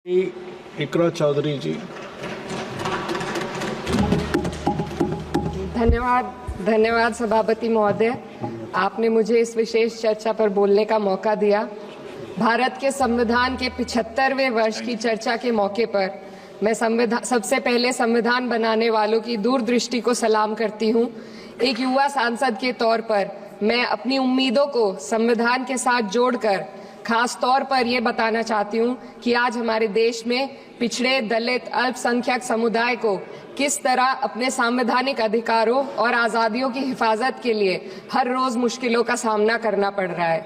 इकरा चौधरी जी। धन्यवाद सभापति महोदय, आपने मुझे इस विशेष चर्चा पर बोलने का मौका दिया। भारत के संविधान के 75वें वर्ष की चर्चा के मौके पर मैं सबसे पहले संविधान बनाने वालों की दूरदृष्टि को सलाम करती हूँ। एक युवा सांसद के तौर पर मैं अपनी उम्मीदों को संविधान के साथ जोड़कर खास तौर पर ये बताना चाहती हूँ कि आज हमारे देश में पिछड़े, दलित, अल्पसंख्यक समुदाय को किस तरह अपने संवैधानिक अधिकारों और आज़ादियों की हिफाजत के लिए हर रोज मुश्किलों का सामना करना पड़ रहा है।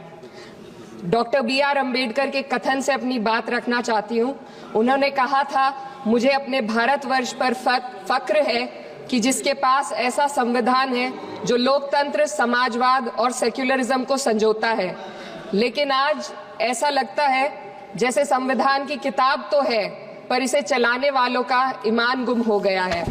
Doctor B.R. अम्बेडकर के कथन से अपनी बात रखना चाहती हूँ। उन्होंने कहा था, मुझे अपने भारतवर्ष पर फक्र है कि जिसके पास ऐसा संविधान है जो लोकतंत्र, समाजवाद और सेक्युलरिज्म को संजोता है। लेकिन आज ऐसा लगता है जैसे संविधान की किताब तो है पर इसे चलाने वालों का ईमान गुम हो गया है।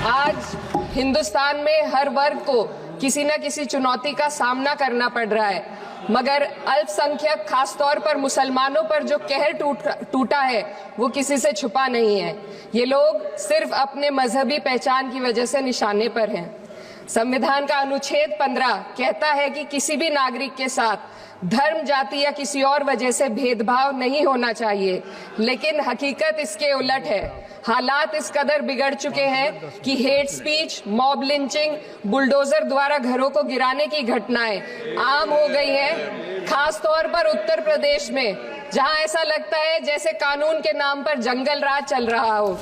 आज हिंदुस्तान में हर वर्ग को किसी न किसी चुनौती का सामना करना पड़ रहा है, मगर अल्पसंख्यक, खासतौर पर मुसलमानों पर जो कहर टूटा है वो किसी से छुपा नहीं है। ये लोग सिर्फ अपने मजहबी पहचान की वजह से निशाने पर हैं। संविधान का अनुच्छेद 15 कहता है कि किसी भी नागरिक के साथ धर्म, जाति या किसी और वजह से भेदभाव नहीं होना चाहिए, लेकिन हकीकत इसके उलट है। हालात इस कदर बिगड़ चुके हैं कि hate speech, mob lynching, bulldozer द्वारा घरों को गिराने की घटनाएं आम हो गई हैं। खास तौर पर उत्तर प्रदेश में, जहां ऐसा लगता है जैसे कानून के नाम पर जंगल राज चल रहा हो।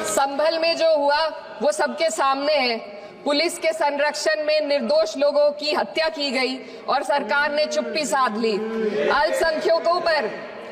संभल में जो हुआ वो सबके सामने है। पुलिस के संरक्षण में निर्दोष लोगों की हत्या की गई और सरकार ने चुप्पी साध ली। अल्पसंख्यकों पर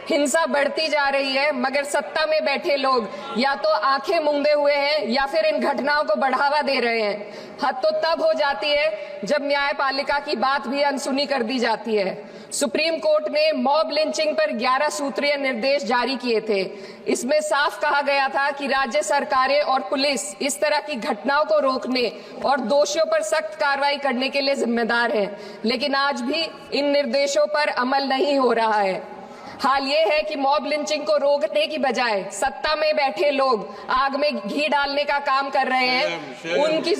हिंसा बढ़ती जा रही है, मगर सत्ता में बैठे लोग या तो आंखें मूंदे हुए हैं या फिर इन घटनाओं को बढ़ावा दे रहे हैं। हद तो तब हो जाती है जब न्यायपालिका की बात भी अनसुनी कर दी जाती है। सुप्रीम कोर्ट ने मॉब लिंचिंग पर 11 सूत्रीय निर्देश जारी किए थे। इसमें साफ कहा गया था कि राज्य सरकारें और पुलिस इस तरह की घटनाओं को रोकने और दोषियों पर सख्त कार्रवाई करने के लिए जिम्मेदार है, लेकिन आज भी इन निर्देशों पर अमल नहीं हो रहा है। हाल ये है कि मॉब लिंचिंग को रोकने की बजाय सत्ता में बैठे लोग आग में घी डालने का काम कर रहे हैं। उनकी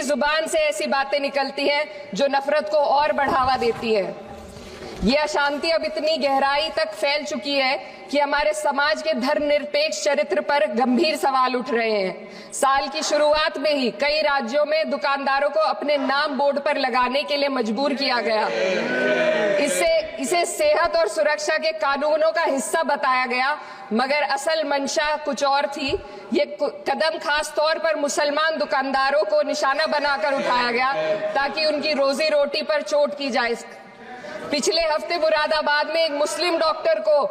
जुबान से ऐसी बातें निकलती हैं जो नफरत को और बढ़ावा देती है। ये अशांति अब इतनी गहराई तक फैल चुकी है कि हमारे समाज के धर्मनिरपेक्ष चरित्र पर गंभीर सवाल उठ रहे हैं। साल की शुरुआत में ही कई राज्यों में दुकानदारों को अपने नाम बोर्ड पर लगाने के लिए मजबूर किया गया। इसे सेहत और सुरक्षा के कानूनों का हिस्सा बताया गया, मगर असल मंशा कुछ और थी। ये कदम खास तौर पर मुसलमान दुकानदारों को निशाना बनाकर उठाया गया ताकि उनकी रोजी रोटी पर चोट की जाए। पिछले हफ्ते मुरादाबाद में एक मुस्लिम डॉक्टर को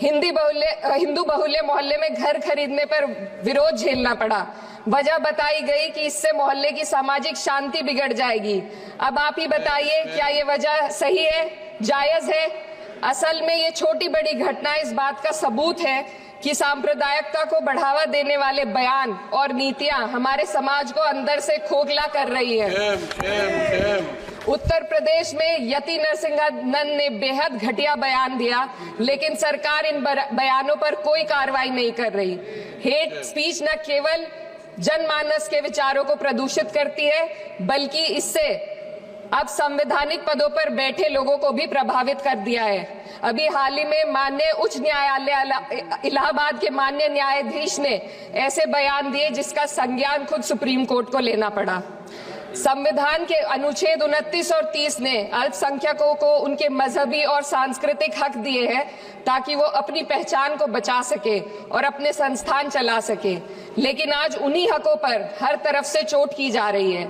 हिंदू बहुल्य मोहल्ले में घर खरीदने पर विरोध झेलना पड़ा। वजह बताई गई कि इससे मोहल्ले की सामाजिक शांति बिगड़ जाएगी। अब आप ही बताइए, क्या ये वजह सही है, जायज है? असल में ये छोटी बड़ी घटना इस बात का सबूत है कि सांप्रदायिकता को बढ़ावा देने वाले बयान और नीतियां हमारे समाज को अंदर से खोखला कर रही है। उत्तर प्रदेश में यति नरसिंहन ने बेहद घटिया बयान दिया, लेकिन सरकार इन बयानों पर कोई कार्रवाई नहीं कर रही। हेट स्पीच न केवल जनमानस के विचारों को प्रदूषित करती है, बल्कि इससे अब संवैधानिक पदों पर बैठे लोगों को भी प्रभावित कर दिया है। अभी हाल ही में माननीय उच्च न्यायालय इलाहाबाद के माननीय न्यायाधीश ने ऐसे बयान दिए जिसका संज्ञान खुद सुप्रीम कोर्ट को लेना पड़ा। संविधान के अनुच्छेद 29 और 30 ने अल्पसंख्यकों को उनके मजहबी और सांस्कृतिक हक दिए हैं ताकि वो अपनी पहचान को बचा सके और अपने संस्थान चला सके, लेकिन आज उन्हीं हकों पर हर तरफ से चोट की जा रही है।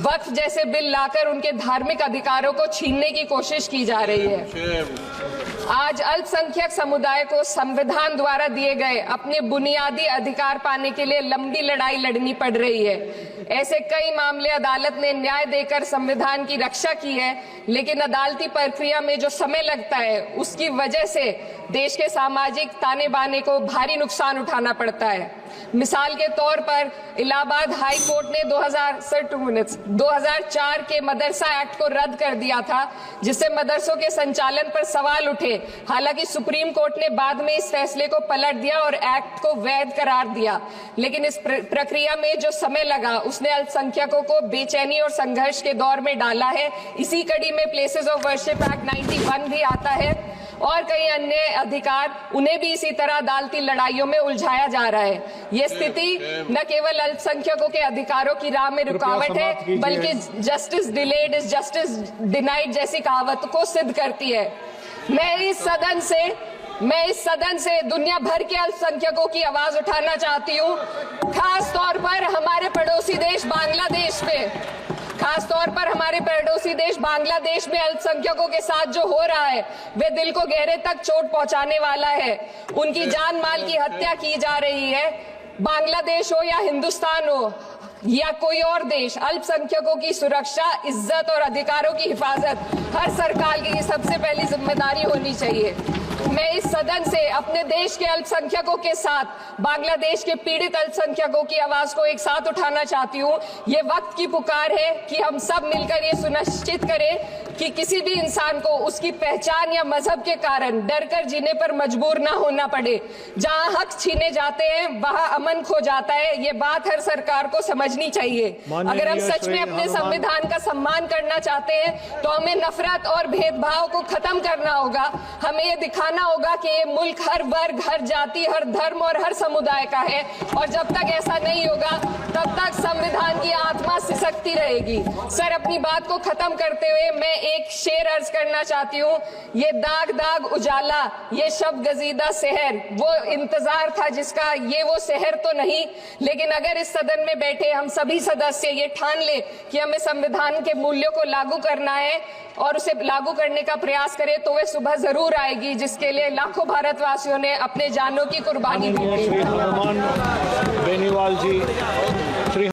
वक्फ जैसे बिल लाकर उनके धार्मिक अधिकारों को छीनने की कोशिश की जा रही है। आज अल्पसंख्यक समुदाय को संविधान द्वारा दिए गए अपने बुनियादी अधिकार पाने के लिए लंबी लड़ाई लड़नी पड़ रही है। ऐसे कई मामले अदालत ने न्याय देकर संविधान की रक्षा की है, लेकिन अदालती प्रक्रिया में जो समय लगता है उसकी वजह से देश के सामाजिक ताने बाने को भारी नुकसान उठाना पड़ता है। मिसाल के तौर पर इलाहाबाद हाई कोर्ट ने 2004 के मदरसा एक्ट को रद्द कर दिया था, जिससे मदरसों के संचालन पर सवाल उठे। हालांकि सुप्रीम कोर्ट ने बाद में इस फैसले को पलट दिया और एक्ट को वैध करार दिया, लेकिन इस प्रक्रिया में जो समय लगा उसने अल्पसंख्यकों को बेचैनी और संघर्ष के दौर में डाला है। इसी कड़ी में प्लेसेस ऑफ वर्शिप एक्ट 91 भी आता है और कई अन्य अधिकार, उन्हें भी इसी तरह अदालती लड़ाइयों में उलझाया जा रहा है। ये स्थिति न केवल अल्पसंख्यकों के अधिकारों की राह में रुकावट है, बल्कि justice delayed is justice denied जैसी कहावत को सिद्ध करती है। मैं इस सदन से दुनिया भर के अल्पसंख्यकों की आवाज उठाना चाहती हूँ, खास तौर पर हमारे पड़ोसी देश बांग्लादेश में अल्पसंख्यकों के साथ जो हो रहा है वे दिल को गहरे तक चोट पहुंचाने वाला है। उनकी जान माल की हत्या की जा रही है। बांग्लादेश हो या हिंदुस्तान हो या कोई और देश, अल्पसंख्यकों की सुरक्षा, इज्जत और अधिकारों की हिफाजत हर सरकार की सबसे पहली जिम्मेदारी होनी चाहिए। मैं इस सदन से अपने देश के अल्पसंख्यकों के साथ बांग्लादेश के पीड़ित अल्पसंख्यकों की आवाज को एक साथ उठाना चाहती हूँ। ये वक्त की पुकार है कि हम सब मिलकर ये सुनिश्चित करें कि किसी भी इंसान को उसकी पहचान या मजहब के कारण डरकर जीने पर मजबूर ना होना पड़े। जहाँ हक छीने जाते हैं वहाँ अमन खो जाता है। ये बात हर सरकार को समझनी चाहिए। अगर हम सच में अपने संविधान का सम्मान करना चाहते हैं तो हमें नफरत और भेदभाव को खत्म करना होगा। हमें ये दिखाना होगा कि ये मुल्क हर वर्ग, हर जाति, हर धर्म और हर समुदाय का है, और जब तक ऐसा नहीं होगा तब तक संविधान की आत्मा सिसकती रहेगी। सर, अपनी बात को खत्म करते हुए मैं एक शेर अर्ज करना चाहती हूँ। ये दाग दाग उजाला, ये शब गजीदा शहर, वो इंतजार था जिसका, ये वो शहर तो नहीं। लेकिन अगर इस सदन में बैठे हम सभी सदस्य ये ठान ले कि हमें संविधान के मूल्यों को लागू करना है और उसे लागू करने का प्रयास करें, तो वह सुबह जरूर आएगी जिसके लिए लाखों भारतवासियों ने अपने जानों की कुर्बानी दी। हनुमान बेनीवाल जी